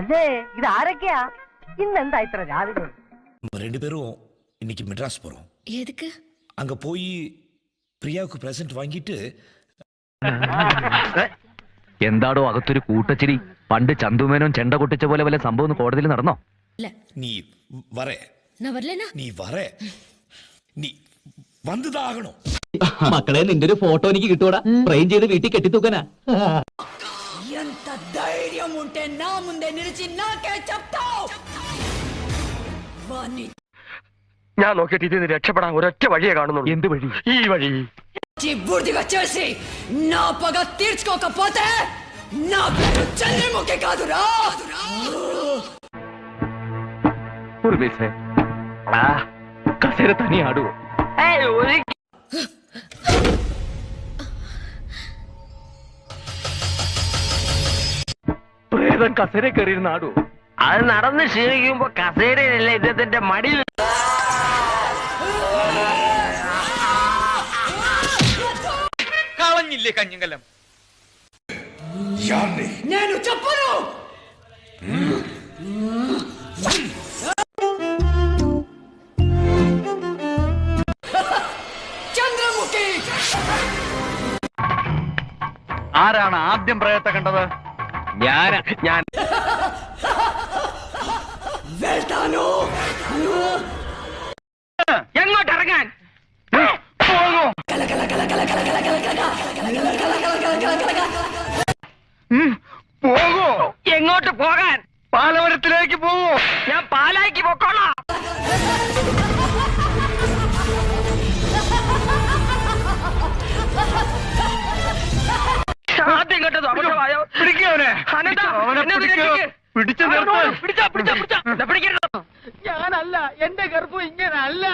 അല്ലേ ഇത് ആരൊക്കെയാ? ഇന്നെന്താ ഇത്ര രാവിലെ? 2 பேரும் இன்னைக்கு மெட்ராஸ் போறோம். எதுக்கு? அங்க போய் பிரியாவுக்கு பிரசன்ட் வாங்கிட்டு എന്താടോ അകത്തൊരു കൂട്ടച്ചിരി? പണ്ട് ചന്തുമേനോൻ ചെണ്ട കൊട്ടിച്ച പോലെ വല്ല സംഭവം കോടതിയിൽ നടന്നോ? நீ வர, நான் வரலனா நீ வர, நீ வந்துதான் ஆகணும். മക്കളെ നിന്റെ ഒരു ഫോട്ടോ എനിക്ക് കിട്ടൂടാ, ഫ്രെയിം ചെയ്ത് വീട്ടിൽ കെട്ടിത്തൂക്കനാ. ఎంత ధైర్యం ఉంటే నా ముందే నిలిచి నాకే చెప్తావు? వాణ్ణి ഞാൻ നോക്കിയിട്ട് ഇതിന് രക്ഷപ്പെടാൻ ഒരൊറ്റ വഴിയെ കാണുന്നുള്ളൂ. എന്ത് വഴി? ఈ వഴി. బూడిదిగా చేసి నా పగ తీర్చుకోకపోతే నా పేరు చంద్రముఖి కాదురా. കസേര തനി ആടുവോ? പ്രേതം കസേര കയറിയിരുന്ന ആടുവോ? അത് നടന്ന് ക്ഷീണിക്കുമ്പോ കസേരയിലല്ലേ ഇദ്ദേഹത്തിന്റെ മടിയിൽ. കളഞ്ഞില്ലേ കഞ്ഞിങ്കലം? నేను చెప్పను. ചന്ദ്രമുഖി. ആരാണ് ആദ്യം പ്രേതത്തെ കണ്ടത്? ഞാൻ వెళ్తాను. എങ്ങോട്ട് ഇറങ്ങാൻ? പോകൂ. എങ്ങോട്ട് പോകാൻ? പാലവരത്തിലേക്ക് പോകൂ. ഞാൻ പാലായിക്ക് പൊക്കോളാം. ആദ്യം കേട്ടത് അബദ്ധമായോ? പിടിക്കവനെ. പിടിച്ചു നിർത്തോ. ഞാനല്ല, എന്റെ ഗർഭം ഇങ്ങനല്ല.